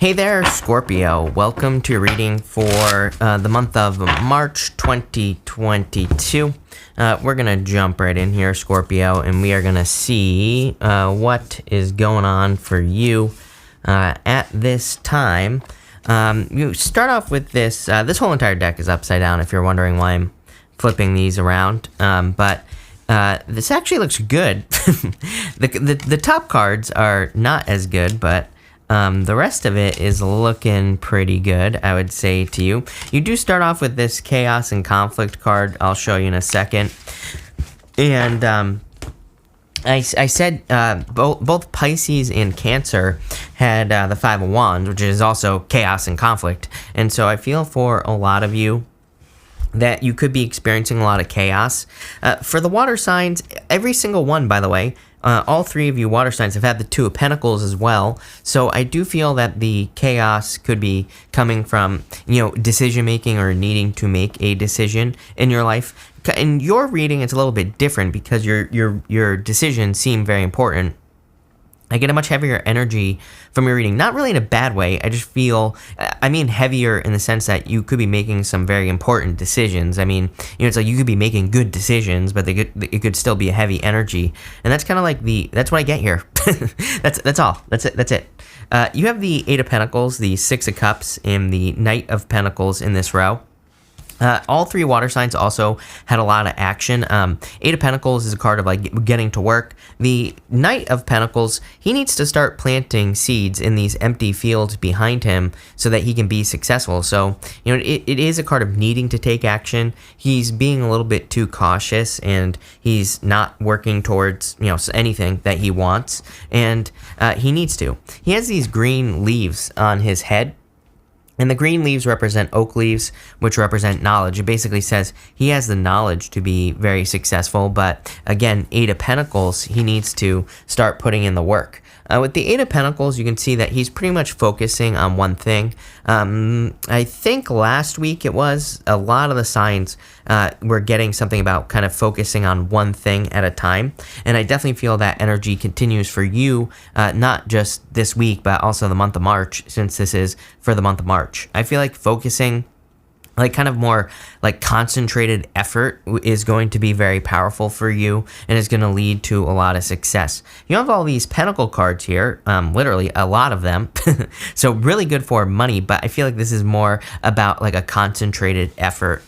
Hey there, Scorpio. Welcome to your reading for the month of March 2022. We're going to jump right in here, Scorpio, and we are going to see what is going on for you at this time. You start off with this. This whole entire deck is upside down if you're wondering why I'm flipping these around. But this actually looks good. The top cards are not as good, but the rest of it is looking pretty good, I would say to you. You do start off with this Chaos and Conflict card. I'll show you in a second. And I said both Pisces and Cancer had the Five of Wands, which is also Chaos and Conflict. And so I feel for a lot of you that you could be experiencing a lot of chaos. For the water signs, every single one, by the way, all three of you water signs have had the Two of Pentacles as well. So I do feel that the chaos could be coming from, decision making or needing to make a decision in your life. In your reading, it's a little bit different because your decisions seem very important. I get a much heavier energy from your reading. Not really in a bad way. I just feel, heavier in the sense that you could be making some very important decisions. It's like you could be making good decisions, but it could still be a heavy energy. And that's kind of like that's what I get here. That's all. That's it. You have the Eight of Pentacles, the Six of Cups, and the Knight of Pentacles in this row. All three water signs also had a lot of action. Eight of Pentacles is a card of like getting to work. The Knight of Pentacles, he needs to start planting seeds in these empty fields behind him so that he can be successful. So, it is a card of needing to take action. He's being a little bit too cautious and he's not working towards, anything that he wants. And he needs to. He has these green leaves on his head. And the green leaves represent oak leaves, which represent knowledge. It basically says he has the knowledge to be very successful. But again, Eight of Pentacles, he needs to start putting in the work. With the Eight of Pentacles, you can see that he's pretty much focusing on one thing. I think last week it was a lot of the signs were getting something about kind of focusing on one thing at a time. And I definitely feel that energy continues for you, not just this week, but also the month of March, since this is for the month of March. I feel like focusing like kind of more like concentrated effort is going to be very powerful for you and is going to lead to a lot of success. You have all these pentacle cards here, literally a lot of them. So really good for money, but I feel like this is more about like a concentrated effort.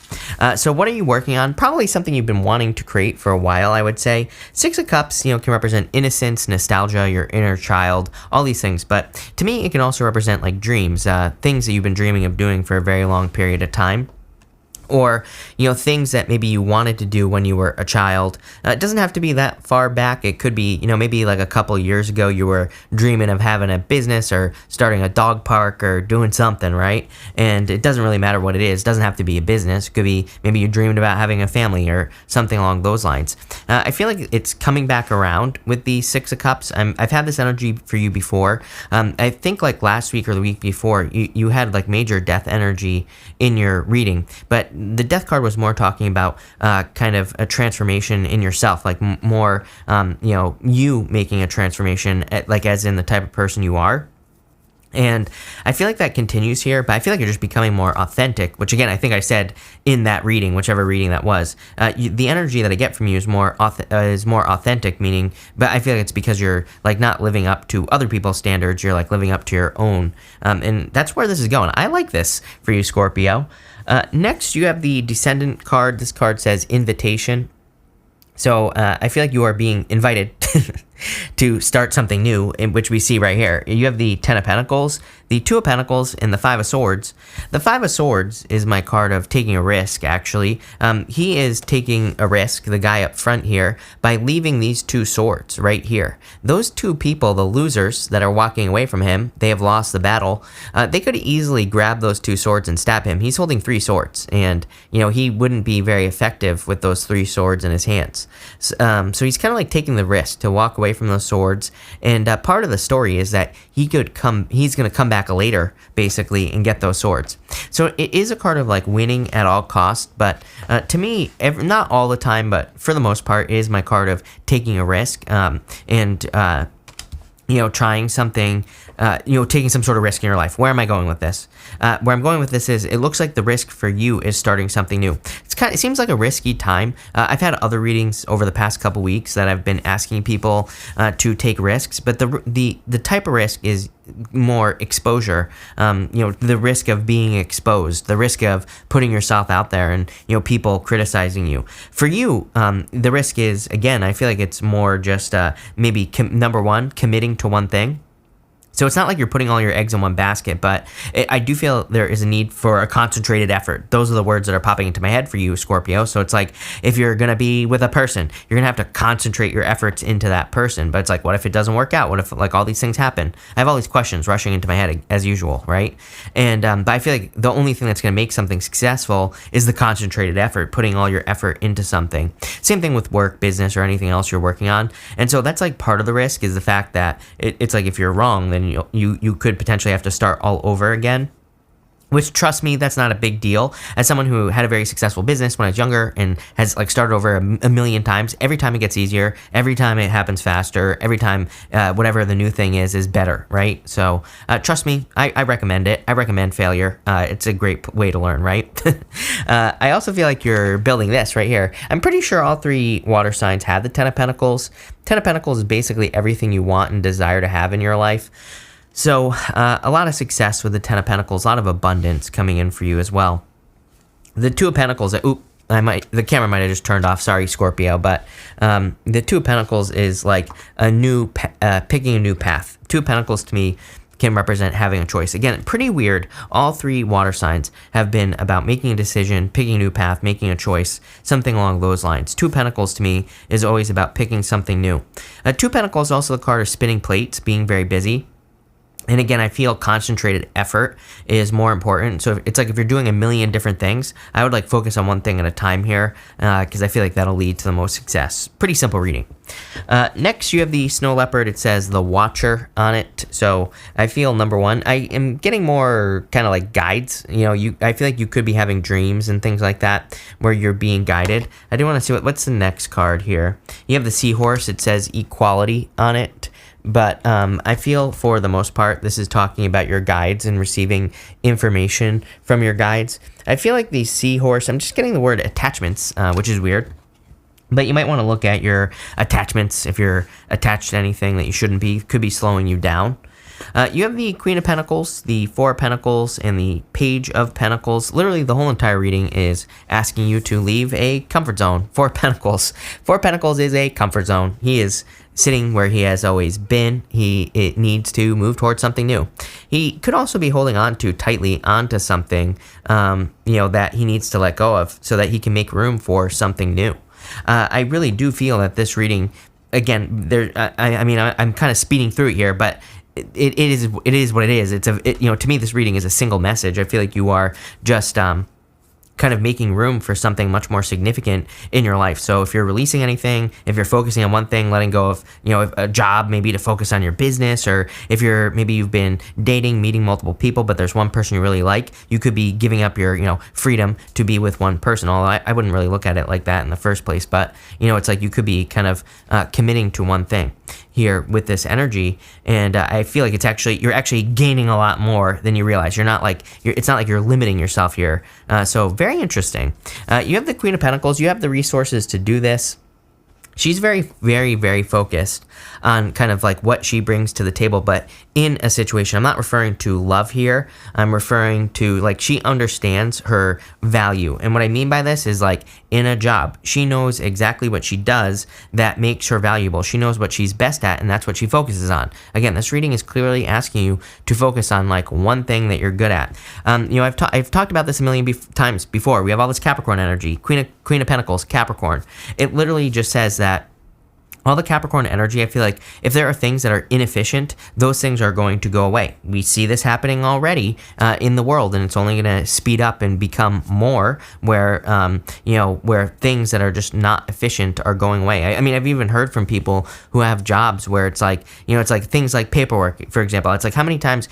So what are you working on? Probably something you've been wanting to create for a while, I would say. Six of Cups, can represent innocence, nostalgia, your inner child, all these things. But to me, it can also represent like dreams, things that you've been dreaming of doing for a very long period of time. Or, things that maybe you wanted to do when you were a child. It doesn't have to be that far back. It could be, maybe like a couple years ago you were dreaming of having a business or starting a dog park or doing something, right? And it doesn't really matter what it is. It doesn't have to be a business. It could be maybe you dreamed about having a family or something along those lines. I feel like it's coming back around with the Six of Cups. I've had this energy for you before. I think like last week or the week before, you had like major death energy in your reading. But the Death card was more talking about kind of a transformation in yourself, like more, you making a transformation, like as in the type of person you are. And I feel like that continues here, but I feel like you're just becoming more authentic, which again, I think I said in that reading, whichever reading that was. The energy that I get from you is more authentic, meaning, but I feel like it's because you're like not living up to other people's standards, you're like living up to your own. And that's where this is going. I like this for you, Scorpio. Next, you have the Descendant card. This card says invitation. So I feel like you are being invited to start something new, in which we see right here. You have the Ten of Pentacles, the Two of Pentacles, and the Five of Swords. The Five of Swords is my card of taking a risk, actually. He is taking a risk, the guy up front here, by leaving these two swords right here. Those two people, the losers that are walking away from him, they have lost the battle. They could easily grab those two swords and stab him. He's holding three swords, and, he wouldn't be very effective with those three swords in his hands. So he's kind of like taking the risk to walk away from those swords, and part of the story is that he's going to come back later, basically, and get those swords. So it is a card of like winning at all costs, but to me, not all the time, but for the most part, it is my card of taking a risk, and trying something, taking some sort of risk in your life. Where am I going with this? Where I'm going with this is it looks like the risk for you is starting something new. It seems like a risky time. I've had other readings over the past couple weeks that I've been asking people to take risks, but the type of risk is more exposure. The risk of being exposed, the risk of putting yourself out there and people criticizing you. For you, the risk is, again, I feel like it's more just maybe number one, committing to one thing. So it's not like you're putting all your eggs in one basket, but I do feel there is a need for a concentrated effort. Those are the words that are popping into my head for you, Scorpio. So it's like if you're going to be with a person, you're going to have to concentrate your efforts into that person. But it's like, what if it doesn't work out? What if like all these things happen? I have all these questions rushing into my head as usual, right? And but I feel like the only thing that's going to make something successful is the concentrated effort, putting all your effort into something. Same thing with work, business, or anything else you're working on. And so that's like part of the risk is the fact that it's like if you're wrong, then you could potentially have to start all over again. Which, trust me, that's not a big deal. As someone who had a very successful business when I was younger and has like started over a million times, every time it gets easier, every time it happens faster, every time whatever the new thing is better, right? So trust me, I recommend it. I recommend failure. It's a great way to learn, right? I also feel like you're building this right here. I'm pretty sure all three water signs have the Ten of Pentacles. Ten of Pentacles is basically everything you want and desire to have in your life. So a lot of success with the Ten of Pentacles, a lot of abundance coming in for you as well. The Two of Pentacles, the camera might have just turned off, sorry Scorpio, but the Two of Pentacles is like picking a new path. Two of Pentacles to me can represent having a choice. Again, pretty weird. All three water signs have been about making a decision, picking a new path, making a choice, something along those lines. Two of Pentacles to me is always about picking something new. Two of Pentacles is also the card of spinning plates, being very busy. And again, I feel concentrated effort is more important. So it's like if you're doing a million different things, I would like focus on one thing at a time here because I feel like that'll lead to the most success. Pretty simple reading. Next, you have the Snow Leopard. It says the Watcher on it. So I feel number one, I am getting more kind of like guides. I feel like you could be having dreams and things like that where you're being guided. I do want to see what's the next card here. You have the Seahorse. It says equality on it. But I feel for the most part, this is talking about your guides and receiving information from your guides. I feel like the Seahorse, I'm just getting the word attachments, which is weird. But you might want to look at your attachments if you're attached to anything that you shouldn't be, could be slowing you down. You have the Queen of Pentacles, the Four of Pentacles, and the Page of Pentacles. Literally, the whole entire reading is asking you to leave a comfort zone. Four of Pentacles. Four of Pentacles is a comfort zone. He is sitting where he has always been. It needs to move towards something new. He could also be holding on too tightly onto something, that he needs to let go of so that he can make room for something new. I really do feel that this reading, again, I'm kind of speeding through it here, but it is what it is. To me, this reading is a single message. I feel like you are just kind of making room for something much more significant in your life. So if you're releasing anything, if you're focusing on one thing, letting go of, a job, maybe to focus on your business, or if you've been dating, meeting multiple people, but there's one person you really like, you could be giving up your, freedom to be with one person. Although I wouldn't really look at it like that in the first place, but, it's like you could be kind of committing to one thing here with this energy, and I feel like you're actually gaining a lot more than you realize. It's not like you're limiting yourself here. So very interesting. You have the Queen of Pentacles. You have the resources to do this. She's very, very, very focused on kind of like what she brings to the table, but in a situation. I'm not referring to love here. I'm referring to like she understands her value. And what I mean by this is like in a job, she knows exactly what she does that makes her valuable. She knows what she's best at, and that's what she focuses on. Again, this reading is clearly asking you to focus on like one thing that you're good at. I've talked about this a million times before. We have all this Capricorn energy, Queen of Pentacles, Capricorn. It literally just says that all the Capricorn energy, I feel like if there are things that are inefficient, those things are going to go away. We see this happening already in the world, and it's only going to speed up and become more where things that are just not efficient are going away. I've even heard from people who have jobs where it's like things like paperwork, for example. It's like how many times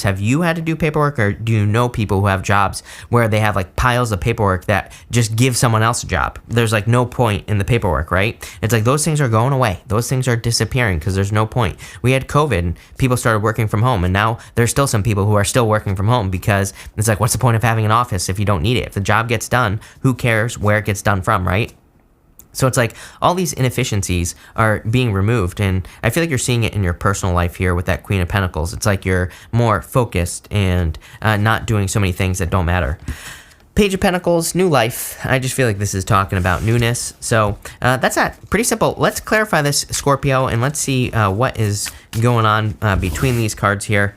have you had to do paperwork, or do you know people who have jobs where they have like piles of paperwork that just give someone else a job? There's like no point in the paperwork, right? It's like those those things are going away. Those things are disappearing because there's no point. We had COVID and people started working from home, and now there's still some people who are still working from home because it's like, what's the point of having an office if you don't need it? If the job gets done, who cares where it gets done from, right? So it's like all these inefficiencies are being removed, and I feel like you're seeing it in your personal life here with that Queen of Pentacles. It's like you're more focused and not doing so many things that don't matter. Page of Pentacles, new life. I just feel like this is talking about newness. So that's that. Pretty simple. Let's clarify this, Scorpio, and let's see what is going on between these cards here.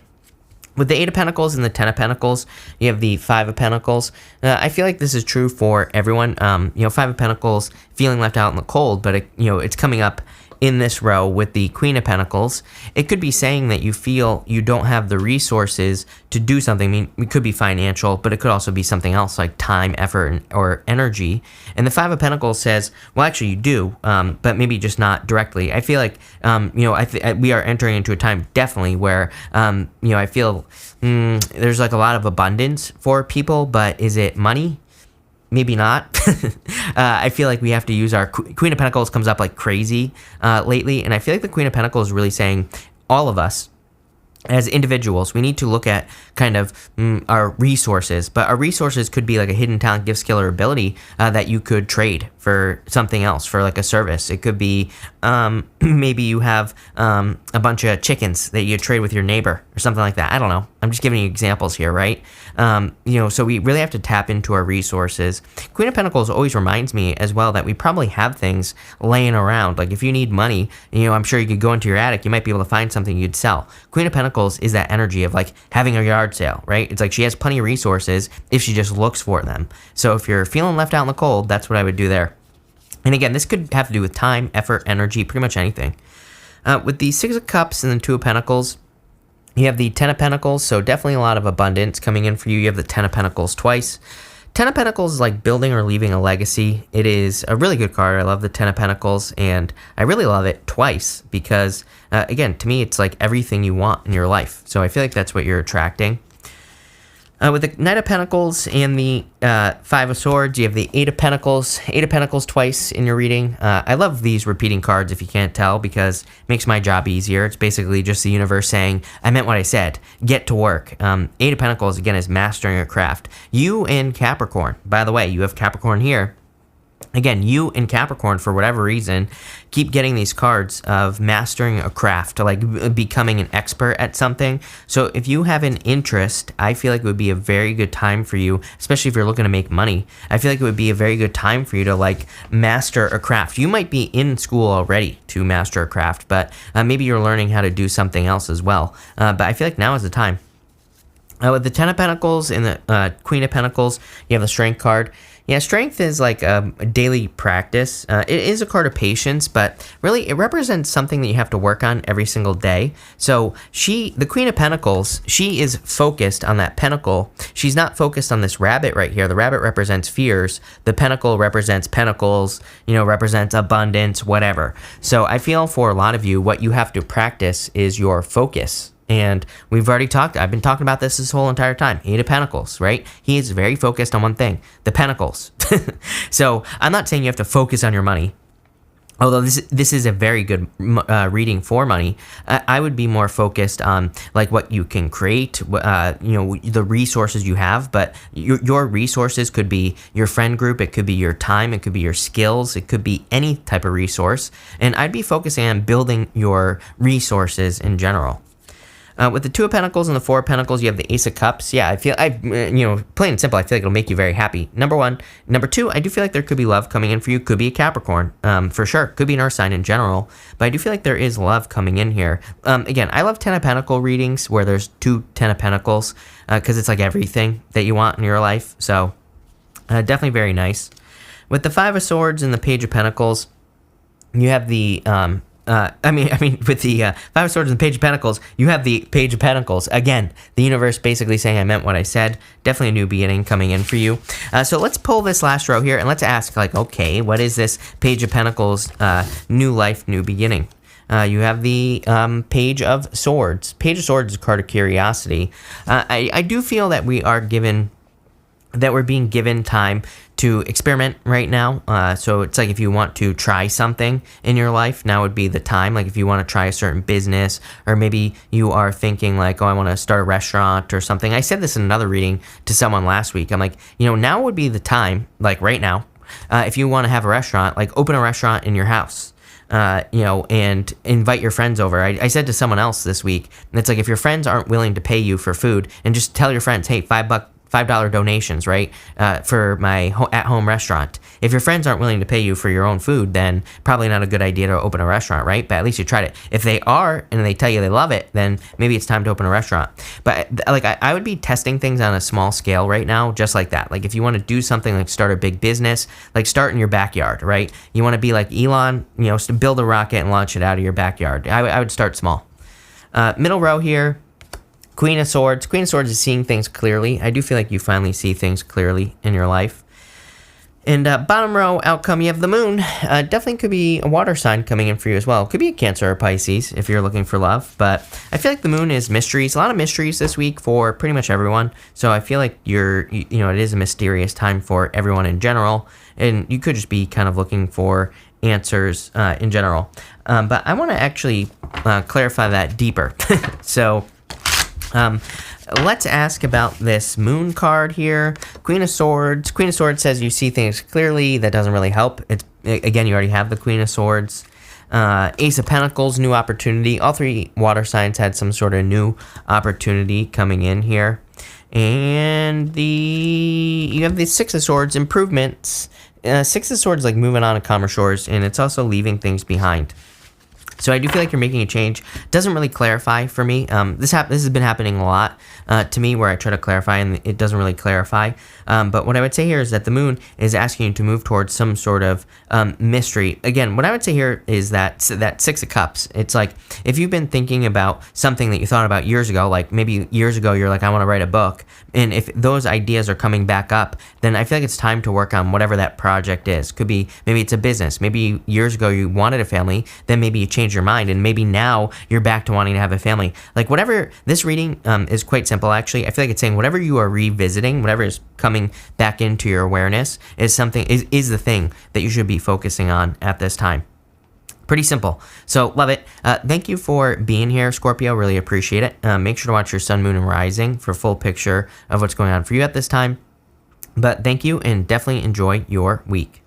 With the 8 of Pentacles and the 10 of Pentacles, you have the 5 of Pentacles. I feel like this is true for everyone. 5 of Pentacles, feeling left out in the cold, but it's coming up in this row with the Queen of Pentacles. It could be saying that you feel you don't have the resources to do something. I mean, it could be financial, but it could also be something else like time, effort, or energy. And the 5 of Pentacles says, well, actually you do, but maybe just not directly. I feel like, we are entering into a time definitely where, I feel there's like a lot of abundance for people, but is it money? Maybe not. I feel like we have to use our Queen of Pentacles comes up like crazy lately. And I feel like the Queen of Pentacles is really saying all of us as individuals, we need to look at kind of our resources, but our resources could be like a hidden talent, gift, skill, or ability that you could trade for something else, for like a service. It could be maybe you have a bunch of chickens that you trade with your neighbor or something like that. I don't know. I'm just giving you examples here, right? So we really have to tap into our resources. Queen of Pentacles always reminds me as well that we probably have things laying around. Like if you need money, I'm sure you could go into your attic, you might be able to find something you'd sell. Queen of Pentacles is that energy of like having a yard sale, right? It's like she has plenty of resources if she just looks for them. So if you're feeling left out in the cold, that's what I would do there. And again, this could have to do with time, effort, energy, pretty much anything. With the 6 of Cups and the 2 of Pentacles, you have the 10 of Pentacles, so definitely a lot of abundance coming in for you. You have the 10 of Pentacles twice. 10 of Pentacles is like building or leaving a legacy. It is a really good card. I love the 10 of Pentacles, and I really love it twice because, again, to me, it's like everything you want in your life. So I feel like that's what you're attracting. With the Knight of Pentacles and the 5 of Swords, you have the 8 of Pentacles. 8 of Pentacles twice in your reading. I love these repeating cards if you can't tell because it makes my job easier. It's basically just the universe saying, I meant what I said. Get to work. 8 of Pentacles, again, is mastering a craft. You and Capricorn. By the way, you have Capricorn here. Again, you and Capricorn, for whatever reason, keep getting these cards of mastering a craft, like becoming an expert at something. So if you have an interest, I feel like it would be a very good time for you, especially if you're looking to make money. I feel like it would be a very good time for you to like master a craft. You might be in school already to master a craft, but maybe you're learning how to do something else as well. But I feel like now is the time. With the 10 of Pentacles and the Queen of Pentacles, you have the Strength card. Yeah, Strength is like a daily practice. It is a card of patience, but really it represents something that you have to work on every single day. So the Queen of Pentacles, she is focused on that pentacle. She's not focused on this rabbit right here. The rabbit represents fears. The pentacle represents pentacles, represents abundance, whatever. So I feel for a lot of you, what you have to practice is your focus. And I've been talking about this whole entire time. 8 of Pentacles, right? He is very focused on one thing, the pentacles. So I'm not saying you have to focus on your money. Although this is a very good reading for money, I would be more focused on like what you can create, the resources you have. But your resources could be your friend group, it could be your time, it could be your skills, it could be any type of resource. And I'd be focusing on building your resources in general. With the 2 of Pentacles and the 4 of Pentacles, you have the Ace of Cups. Yeah, plain and simple, I feel like it'll make you very happy. Number 1. Number 2, I do feel like there could be love coming in for you. Could be a Capricorn, for sure. Could be an Earth sign in general. But I do feel like there is love coming in here. Again, I love 10 of Pentacle readings where there's 2 10 of Pentacles because it's like everything that you want in your life. So definitely very nice. With the 5 of Swords and the Page of Pentacles, you have the... with the 5 of Swords and the Page of Pentacles, you have the Page of Pentacles. Again, the universe basically saying I meant what I said. Definitely a new beginning coming in for you. So let's pull this last row here and let's ask, okay, what is this Page of Pentacles, new life, new beginning? You have the Page of Swords. Page of Swords is a card of curiosity. I do feel that we're being given time to experiment right now. So it's like if you want to try something in your life, now would be the time. Like if you want to try a certain business, or maybe you are thinking like, oh, I want to start a restaurant or something. I said this in another reading to someone last week. I'm like, now would be the time, like right now, if you want to have a restaurant, like open a restaurant in your house. And invite your friends over. I said to someone else this week, and it's like if your friends aren't willing to pay you for food, and just tell your friends, hey, $5 donations, right, for my at-home restaurant. If your friends aren't willing to pay you for your own food, then probably not a good idea to open a restaurant, right? But at least you tried it. If they are, and they tell you they love it, then maybe it's time to open a restaurant. But like I would be testing things on a small scale right now, just like that. Like if you want to do something like start a big business, like start in your backyard, right? You want to be like Elon, build a rocket and launch it out of your backyard. I would start small. Middle row here. Queen of Swords. Queen of Swords is seeing things clearly. I do feel like you finally see things clearly in your life. And bottom row outcome, you have the moon. Definitely could be a water sign coming in for you as well. Could be a Cancer or Pisces if you're looking for love. But I feel like the moon is mysteries. A lot of mysteries this week for pretty much everyone. So I feel like it is a mysterious time for everyone in general. And you could just be kind of looking for answers in general. But I want to actually clarify that deeper. So let's ask about this moon card here. Queen of Swords. Queen of Swords says you see things clearly. That doesn't really help. Again, you already have the Queen of Swords. Ace of Pentacles, new opportunity. All three water signs had some sort of new opportunity coming in here. And you have the Six of Swords, improvements. Six of Swords, like moving on to calmer shores, and it's also leaving things behind. So I do feel like you're making a change. Doesn't really clarify for me. This has been happening a lot to me, where I try to clarify and it doesn't really clarify. But what I would say here is that the moon is asking you to move towards some sort of mystery. Again, what I would say here is that Six of Cups. It's like if you've been thinking about something that you thought about years ago, like maybe years ago you're like, I want to write a book. And if those ideas are coming back up, then I feel like it's time to work on whatever that project is. Could be, maybe it's a business. Maybe years ago you wanted a family, then maybe you changed your mind, and maybe now you're back to wanting to have a family. Like whatever, this reading is quite simple actually. I feel like it's saying whatever you are revisiting, whatever is coming back into your awareness is the thing that you should be focusing on at this time. Pretty simple. So love it. Thank you for being here, Scorpio. Really appreciate it. Make sure to watch your sun, moon, and rising for a full picture of what's going on for you at this time. But thank you, and definitely enjoy your week.